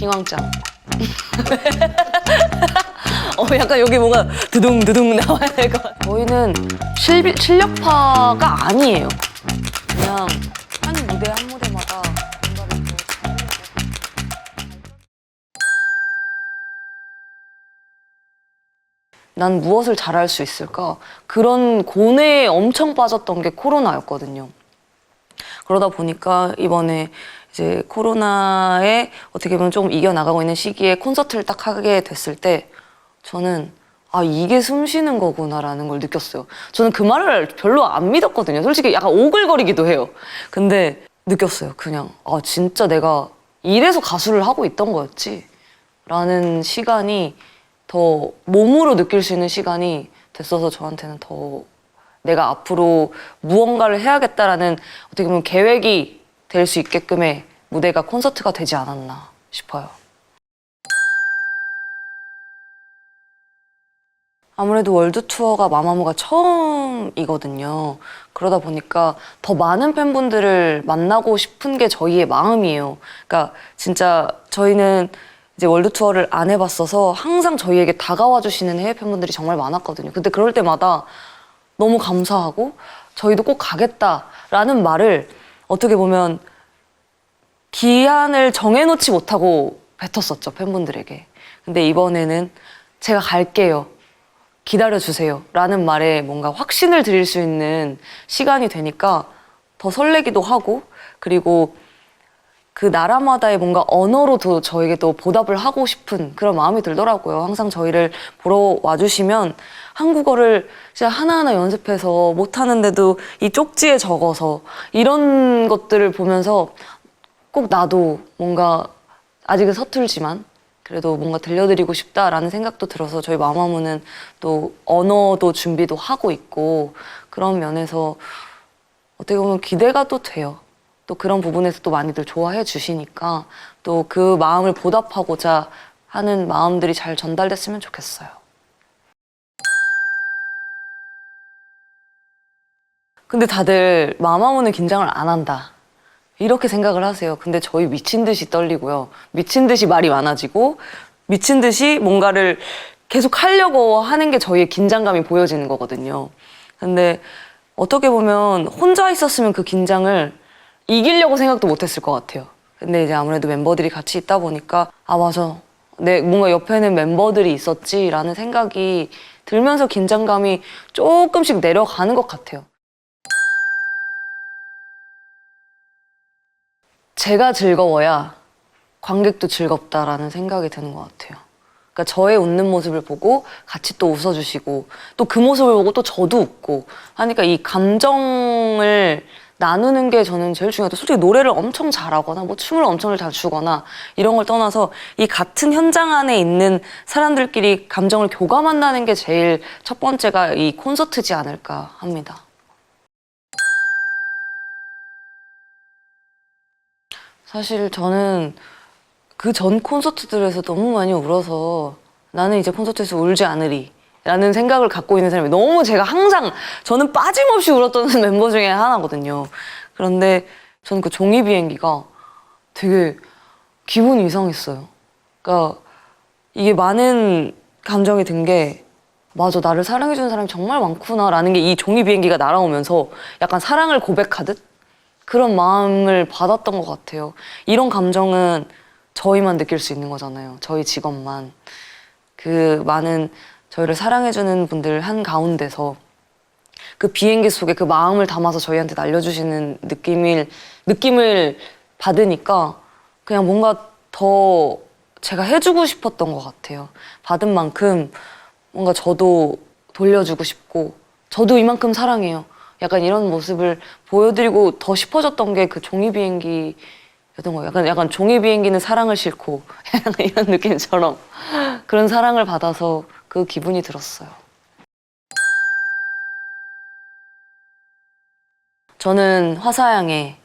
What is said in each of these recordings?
킹왕짱. 약간 여기 뭔가 두둥두둥 나와야 될 것 같아요. 저희는 실력파가 아니에요. 그냥 한 무대 한 무대마다 뭔가를 더 난 무엇을 잘할 수 있을까? 그런 고뇌에 엄청 빠졌던 게 코로나였거든요. 그러다 보니까 이번에 이제 코로나에 어떻게 보면 좀 이겨나가고 있는 시기에 콘서트를 딱 하게 됐을 때 저는 이게 숨 쉬는 거구나라는 걸 느꼈어요. 저는 그 말을 별로 안 믿었거든요. 솔직히 약간 오글거리기도 해요. 근데 느꼈어요. 그냥 진짜 내가 이래서 가수를 하고 있던 거였지 라는 시간이 더 몸으로 느낄 수 있는 시간이 됐어서 저한테는 더 내가 앞으로 무언가를 해야겠다라는 어떻게 보면 계획이 될 수 있게끔의 무대가 콘서트가 되지 않았나 싶어요. 아무래도 월드 투어가 마마무가 처음이거든요. 그러다 보니까 더 많은 팬분들을 만나고 싶은 게 저희의 마음이에요. 그러니까 진짜 저희는 이제 월드 투어를 안 해봤어서 항상 저희에게 다가와 주시는 해외 팬분들이 정말 많았거든요. 근데 그럴 때마다 너무 감사하고 저희도 꼭 가겠다라는 말을 어떻게 보면 기한을 정해놓지 못하고 뱉었었죠, 팬분들에게. 근데 이번에는 제가 갈게요. 기다려주세요. 라는 말에 뭔가 확신을 드릴 수 있는 시간이 되니까 더 설레기도 하고 그리고 그 나라마다의 뭔가 언어로도 저에게 또 보답을 하고 싶은 그런 마음이 들더라고요. 항상 저희를 보러 와주시면 한국어를 진짜 하나하나 연습해서 못하는데도 이 쪽지에 적어서 이런 것들을 보면서 꼭 나도 뭔가 아직은 서툴지만 그래도 뭔가 들려드리고 싶다라는 생각도 들어서 저희 마마무는 또 언어도 준비도 하고 있고 그런 면에서 어떻게 보면 기대가 또 돼요. 또 그런 부분에서 또 많이들 좋아해 주시니까 또 그 마음을 보답하고자 하는 마음들이 잘 전달됐으면 좋겠어요. 근데 다들 마마무는 긴장을 안 한다. 이렇게 생각을 하세요. 근데 저희 미친 듯이 떨리고요. 미친 듯이 말이 많아지고 미친 듯이 뭔가를 계속 하려고 하는 게 저희의 긴장감이 보여지는 거거든요. 근데 어떻게 보면 혼자 있었으면 그 긴장을 이기려고 생각도 못했을 것 같아요. 근데 이제 아무래도 멤버들이 같이 있다 보니까 맞아. 뭔가 옆에는 멤버들이 있었지라는 생각이 들면서 긴장감이 조금씩 내려가는 것 같아요. 제가 즐거워야 관객도 즐겁다라는 생각이 드는 것 같아요. 그러니까 저의 웃는 모습을 보고 같이 또 웃어주시고 또 그 모습을 보고 또 저도 웃고 하니까 이 감정을 나누는 게 저는 제일 중요하다. 솔직히 노래를 엄청 잘하거나 뭐 춤을 엄청 잘 추거나 이런 걸 떠나서 이 같은 현장 안에 있는 사람들끼리 감정을 교감한다는 게 제일 첫 번째가 이 콘서트지 않을까 합니다. 사실 저는 그 전 콘서트들에서 너무 많이 울어서 나는 이제 콘서트에서 울지 않으리 라는 생각을 갖고 있는 사람이 너무 제가 항상 저는 빠짐없이 울었던 멤버 중에 하나거든요. 그런데 저는 그 종이 비행기가 되게 기분이 이상했어요. 그러니까 이게 많은 감정이 든 게 맞아, 나를 사랑해주는 사람이 정말 많구나 라는 게 이 종이 비행기가 날아오면서 약간 사랑을 고백하듯 그런 마음을 받았던 것 같아요. 이런 감정은 저희만 느낄 수 있는 거잖아요. 저희 직업만. 그 많은 저희를 사랑해주는 분들 한가운데서 그 비행기 속에 그 마음을 담아서 저희한테 날려주시는 느낌을 받으니까 그냥 뭔가 더 제가 해주고 싶었던 것 같아요. 받은 만큼 뭔가 저도 돌려주고 싶고 저도 이만큼 사랑해요. 약간 이런 모습을 보여드리고 더 싶어졌던 게 그 종이 비행기였던 거예요. 약간 종이 비행기는 사랑을 싣고 약간 이런 느낌처럼 그런 사랑을 받아서 그 기분이 들었어요. 저는 화사양의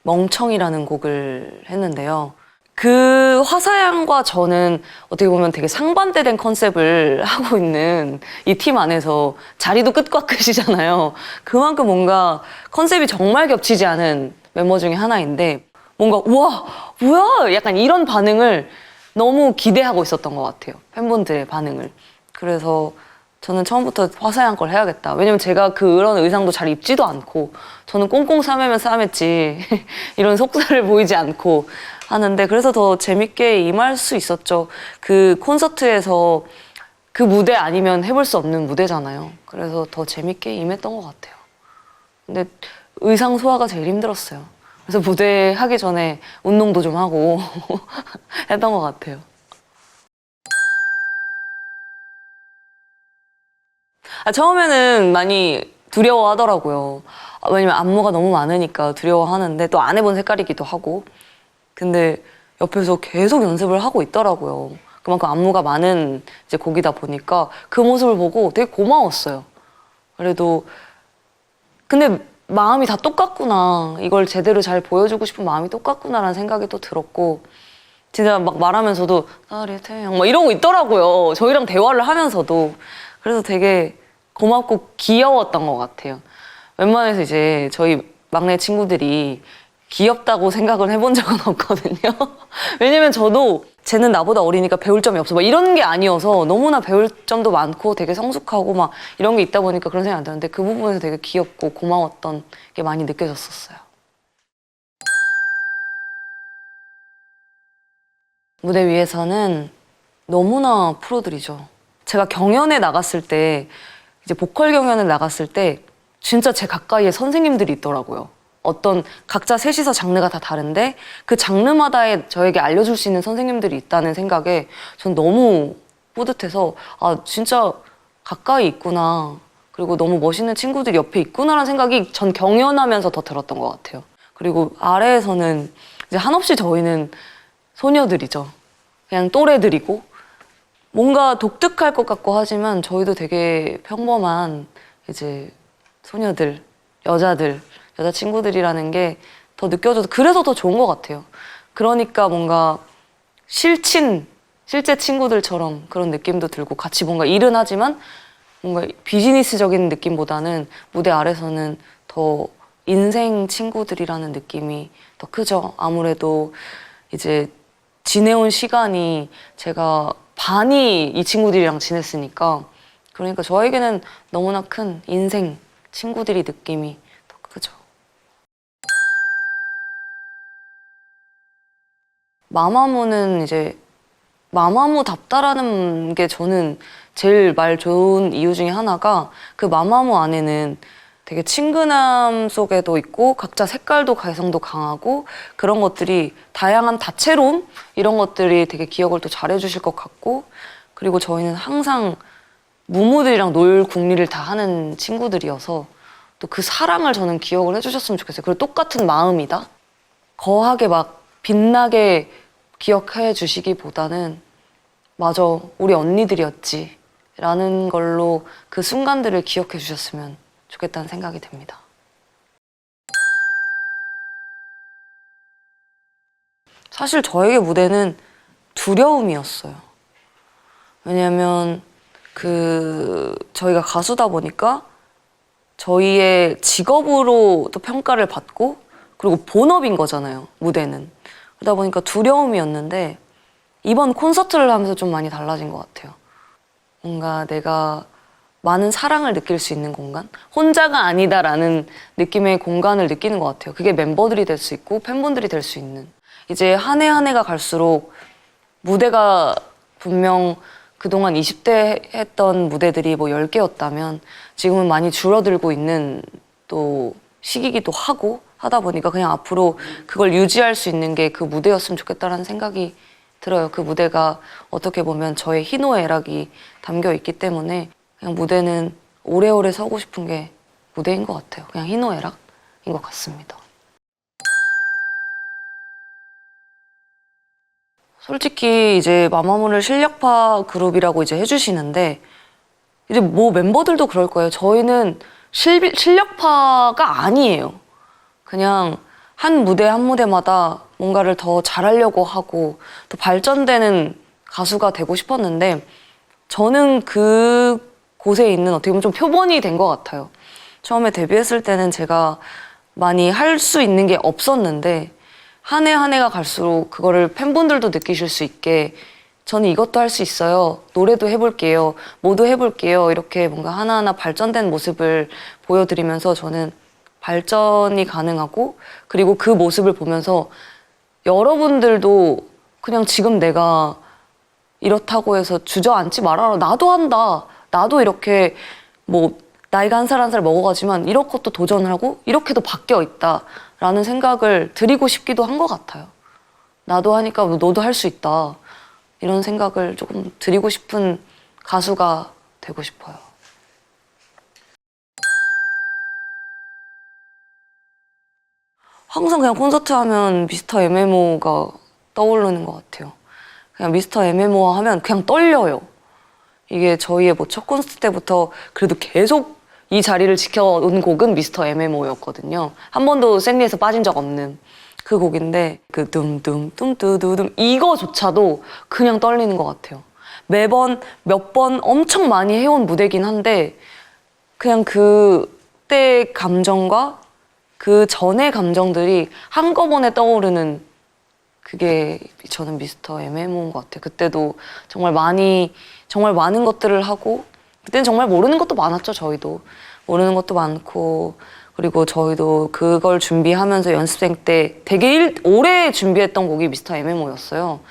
멍청이라는 곡을 했는데요. 그 화사양과 저는 어떻게 보면 되게 상반되된 컨셉을 하고 있는 이 팀 안에서 자리도 끝과 끝이잖아요. 그만큼 뭔가 컨셉이 정말 겹치지 않은 멤버 중에 하나인데 뭔가 우와 뭐야 약간 이런 반응을 너무 기대하고 있었던 것 같아요. 팬분들의 반응을. 그래서 저는 처음부터 화사한 걸 해야겠다. 왜냐면 제가 그런 의상도 잘 입지도 않고 저는 꽁꽁 싸매면 싸맸지 이런 속살을 보이지 않고 하는데 그래서 더 재밌게 임할 수 있었죠. 그 콘서트에서 그 무대 아니면 해볼 수 없는 무대잖아요. 그래서 더 재밌게 임했던 것 같아요. 근데 의상 소화가 제일 힘들었어요. 그래서 무대 하기 전에 운동도 좀 하고 했던 것 같아요. 처음에는 많이 두려워하더라고요. 왜냐면 안무가 너무 많으니까 두려워하는데 또 안 해본 색깔이기도 하고. 근데 옆에서 계속 연습을 하고 있더라고요. 그만큼 안무가 많은 이제 곡이다 보니까 그 모습을 보고 되게 고마웠어요. 그래도 근데 마음이 다 똑같구나. 이걸 제대로 잘 보여주고 싶은 마음이 똑같구나라는 생각이 또 들었고 진짜 막 말하면서도 나의 태양 막 이러고 있더라고요. 저희랑 대화를 하면서도. 그래서 되게 고맙고 귀여웠던 것 같아요. 웬만해서 이제 저희 막내 친구들이 귀엽다고 생각을 해본 적은 없거든요. 왜냐면 저도 쟤는 나보다 어리니까 배울 점이 없어. 막 이런 게 아니어서 너무나 배울 점도 많고 되게 성숙하고 막 이런 게 있다 보니까 그런 생각이 안 드는데 그 부분에서 되게 귀엽고 고마웠던 게 많이 느껴졌었어요. 무대 위에서는 너무나 프로들이죠. 제가 경연에 나갔을 때 이제 보컬 경연을 나갔을 때 진짜 제 가까이에 선생님들이 있더라고요. 어떤 각자 셋이서 장르가 다 다른데 그 장르마다에 저에게 알려줄 수 있는 선생님들이 있다는 생각에 전 너무 뿌듯해서 아 진짜 가까이 있구나. 그리고 너무 멋있는 친구들이 옆에 있구나라는 생각이 전 경연하면서 더 들었던 것 같아요. 그리고 아래에서는 이제 한없이 저희는 소녀들이죠. 그냥 또래들이고 뭔가 독특할 것 같고 하지만 저희도 되게 평범한 이제 소녀들, 여자들, 여자친구들이라는 게 더 느껴져서 그래서 더 좋은 것 같아요. 그러니까 뭔가 실제 친구들처럼 그런 느낌도 들고 같이 뭔가 일은 하지만 뭔가 비즈니스적인 느낌보다는 무대 아래서는 더 인생 친구들이라는 느낌이 더 크죠. 아무래도 이제 지내온 시간이 제가 반이 이 친구들이랑 지냈으니까 그러니까 저에게는 너무나 큰 인생 친구들이 느낌이 더 크죠. 마마무는 이제 마마무답다라는 게 저는 제일 말 좋은 이유 중에 하나가 그 마마무 안에는 되게 친근함 속에도 있고 각자 색깔도 개성도 강하고 그런 것들이 다양한 다채로움 이런 것들이 되게 기억을 또 잘해주실 것 같고 그리고 저희는 항상 무무들이랑 놀 궁리를 다 하는 친구들이어서 또 그 사랑을 저는 기억을 해주셨으면 좋겠어요. 그리고 똑같은 마음이다. 거하게 막 빛나게 기억해 주시기보다는 맞아 우리 언니들이었지 라는 걸로 그 순간들을 기억해 주셨으면 좋겠다는 생각이 듭니다. 사실 저에게 무대는 두려움이었어요. 왜냐면 저희가 가수다 보니까 저희의 직업으로 또 평가를 받고 그리고 본업인 거잖아요, 무대는. 그러다 보니까 두려움이었는데 이번 콘서트를 하면서 좀 많이 달라진 것 같아요. 뭔가 내가 많은 사랑을 느낄 수 있는 공간? 혼자가 아니다라는 느낌의 공간을 느끼는 것 같아요. 그게 멤버들이 될 수 있고 팬분들이 될 수 있는. 이제 한 해 한 해가 갈수록 무대가 분명 그동안 20대 했던 무대들이 뭐 10개였다면 지금은 많이 줄어들고 있는 또 시기이기도 하고 하다 보니까 그냥 앞으로 그걸 유지할 수 있는 게 그 무대였으면 좋겠다라는 생각이 들어요. 그 무대가 어떻게 보면 저의 희노애락이 담겨 있기 때문에 그냥 무대는 오래오래 서고 싶은 게 무대인 것 같아요. 그냥 희노애락인 것 같습니다. 솔직히 이제 마마무를 실력파 그룹이라고 이제 해주시는데 이제 뭐 멤버들도 그럴 거예요. 저희는 실력파가 아니에요. 그냥 한 무대 한 무대마다 뭔가를 더 잘하려고 하고 더 발전되는 가수가 되고 싶었는데 저는 그 곳에 있는 어떻게 보면 좀 표본이 된 것 같아요. 처음에 데뷔했을 때는 제가 많이 할 수 있는 게 없었는데 한 해 한 해가 갈수록 그거를 팬분들도 느끼실 수 있게 저는 이것도 할 수 있어요. 노래도 해볼게요. 뭐도 해볼게요. 이렇게 뭔가 하나하나 발전된 모습을 보여드리면서 저는 발전이 가능하고 그리고 그 모습을 보면서 여러분들도 그냥 지금 내가 이렇다고 해서 주저앉지 말아라. 나도 한다. 나도 이렇게 뭐 나이가 한 살 한 살 먹어가지만 이런 것도 도전하고 이렇게도 바뀌어 있다라는 생각을 드리고 싶기도 한 것 같아요. 나도 하니까 너도 할 수 있다. 이런 생각을 조금 드리고 싶은 가수가 되고 싶어요. 항상 그냥 콘서트 하면 미스터 MMO가 떠오르는 것 같아요. 그냥 미스터 MMO 하면 그냥 떨려요. 이게 저희의 뭐 첫 콘서트 때부터 그래도 계속 이 자리를 지켜온 곡은 미스터 MMO였거든요. 한 번도 생리에서 빠진 적 없는 그 곡인데 그 둠둠둠뚜두둠 이거조차도 그냥 떨리는 것 같아요. 매번 몇 번 엄청 많이 해온 무대긴 한데 그냥 그때 감정과 그 전의 감정들이 한꺼번에 떠오르는 그게 저는 미스터 MMO인 것 같아요. 그때도 정말 많은 것들을 하고 그때는 정말 모르는 것도 많았죠. 저희도 모르는 것도 많고 그리고 저희도 그걸 준비하면서 연습생 때 되게 오래 준비했던 곡이 미스터 MMO였어요.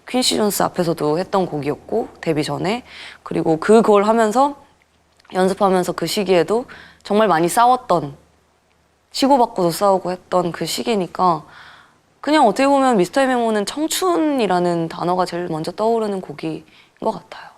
퀸시 존스 앞에서도 했던 곡이었고 데뷔 전에 그리고 그걸 하면서 연습하면서 그 시기에도 정말 많이 싸웠던 치고받고도 싸우고 했던 그 시기니까 그냥 어떻게 보면 미스터 MMO는 청춘이라는 단어가 제일 먼저 떠오르는 곡인 것 같아요.